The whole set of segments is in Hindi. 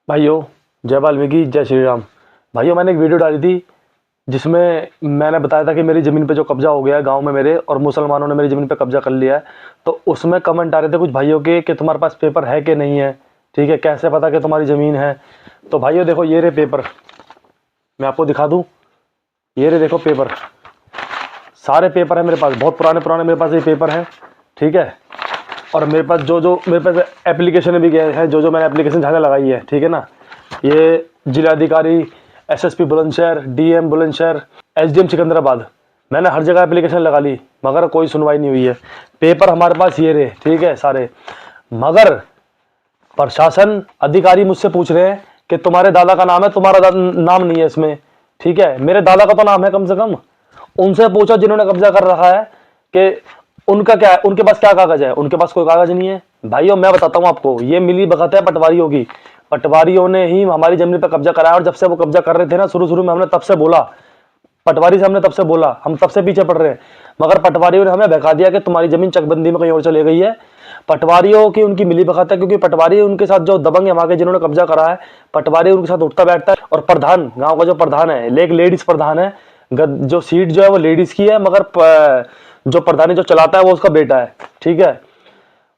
भाइयों, जय वाल्मीकि, जय श्री राम। भाइयों, मैंने एक वीडियो डाली थी जिसमें मैंने बताया था कि मेरी ज़मीन पे जो कब्जा हो गया है गांव में मेरे, और मुसलमानों ने मेरी ज़मीन पे कब्जा कर लिया है। तो उसमें कमेंट आ रहे थे कुछ भाइयों के कि तुम्हारे पास पेपर है कि नहीं है, ठीक है, कैसे पता कि तुम्हारी ज़मीन है। तो भाइयों देखो, ये रहे पेपर, मैं आपको दिखा दूँ। ये रहे देखो पेपर, सारे पेपर है मेरे पास, बहुत पुराने पुराने मेरे पास ये पेपर हैं, ठीक है। और मेरे पास जो जो मेरे पास एप्लीकेशन भी गए हैं, जो जो मैंने एप्लीकेशन जहाँ लगाई है, ठीक है ना। ये जिलाधिकारी, SSP Bulandshahr, DM Bulandshahr, SDM Secunderabad, मैंने हर जगह एप्लीकेशन लगा ली, मगर कोई सुनवाई नहीं हुई है। पेपर हमारे पास ये रहे, ठीक है, सारे। मगर प्रशासन अधिकारी मुझसे पूछ रहे हैं कि तुम्हारे दादा का नाम है, तुम्हारा नाम नहीं है इसमें, ठीक है। मेरे दादा का तो नाम है कम से कम। उनसे पूछो जिन्होंने कब्जा कर रखा है कि उनका क्या है, उनके पास क्या कागज है। उनके पास कोई कागज नहीं है। भाइयों, मैं बताता हूँ आपको, ये मिली भगत है पटवारियों की। पटवारियों ने ही हमारी जमीन पर कब्जा कराया, और जब से वो कब्जा कर रहे थे ना, शुरू शुरू में हमने तब से बोला, पटवारी से हमने तब से बोला, हम तब से पीछे पड़ रहे हैं। मगर पटवारियों ने हमें बहका दिया कि तुम्हारी जमीन चकबंदी में कहीं और चले गई है। पटवारियों की उनकी मिली भगत है, क्योंकि पटवारी उनके साथ जो दबंग है वहां के, जिन्होंने कब्जा करा है, पटवारी उनके साथ उठता बैठता है। और प्रधान, गांव का जो प्रधान है, एक लेडीज प्रधान है, जो सीट जो है वो लेडीज की है, मगर जो प्रधानी जो चलाता है वो उसका बेटा है, ठीक है।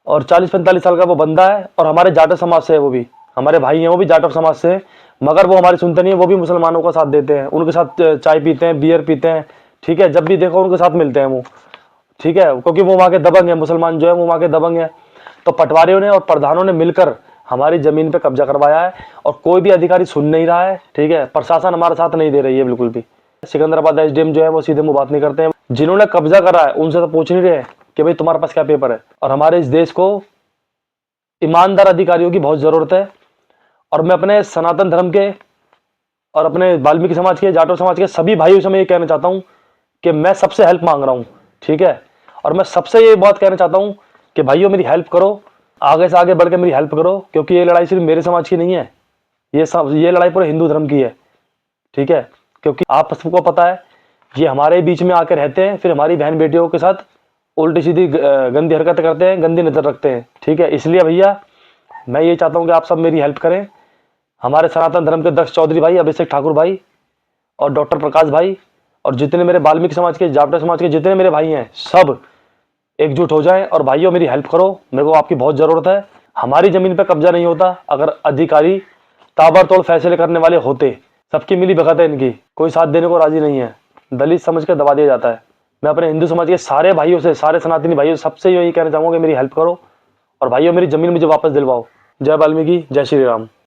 और 40-45 साल का वो बंदा है, और हमारे जाटव समाज से है, वो भी हमारे भाई हैं, वो भी जाटव समाज से है। मगर वो हमारी सुनते नहीं है, वो भी मुसलमानों का साथ देते हैं, उनके साथ चाय पीते हैं, बियर पीते हैं, ठीक है। जब भी देखो उनके साथ मिलते हैं वो, ठीक है, क्योंकि वो वहाँ के दबंग है, मुसलमान जो है वो वहाँ के दबंग है। तो पटवारियों ने और प्रधानों ने मिलकर हमारी जमीन पे कब्जा करवाया है, और कोई भी अधिकारी सुन नहीं रहा है, ठीक है। प्रशासन हमारा साथ नहीं दे रही है बिल्कुल भी। सिकंदराबाद एसडीएम जो है वो सीधे मुंह बात नहीं करते हैं। जिन्होंने कब्जा करा है उनसे तो पूछ नहीं रहे कि भाई तुम्हारे पास क्या पेपर है। और हमारे इस देश को ईमानदार अधिकारियों की बहुत जरूरत है। और मैं अपने सनातन धर्म के और अपने वाल्मीकि समाज के, जाटव समाज के सभी भाइयों से मैं ये कहना चाहता हूँ कि मैं सबसे हेल्प मांग रहा हूँ, ठीक है। और मैं सबसे ये बात कहना चाहता हूँ कि भाइयों मेरी हेल्प करो, आगे से आगे बढ़ के मेरी हेल्प करो, क्योंकि ये लड़ाई सिर्फ मेरे समाज की नहीं है, ये लड़ाई पूरे हिंदू धर्म की है, ठीक है। क्योंकि आप सबको पता है, ये हमारे बीच में आकर रहते हैं, फिर हमारी बहन बेटियों के साथ उल्टी सीधी गंदी हरकतें करते हैं, गंदी नजर रखते हैं, ठीक है। इसलिए भैया मैं ये चाहता हूँ कि आप सब मेरी हेल्प करें। हमारे सनातन धर्म के दक्ष चौधरी भाई, अभिषेक ठाकुर भाई, और डॉक्टर प्रकाश भाई, और जितने मेरे वाल्मीकि समाज के, जाटव समाज के जितने मेरे भाई हैं, सब एकजुट हो जाएं। और भाइयों मेरी हेल्प करो, मेरे को आपकी बहुत जरूरत है। हमारी जमीन पे कब्जा नहीं होता अगर अधिकारी ताबड़तोड़ फैसले करने वाले होते। सबकी मिली भगत है इनकी, कोई साथ देने को राजी नहीं है, दलित समझ कर दबा दिया जाता है। मैं अपने हिंदू समाज के सारे भाइयों से, सारे सनातनी भाइयों से सबसे यही कहना चाहूंगा कि मेरी हेल्प करो, और भाइयों मेरी जमीन मुझे वापस दिलवाओ। जय वाल्मीकि, जय श्री राम।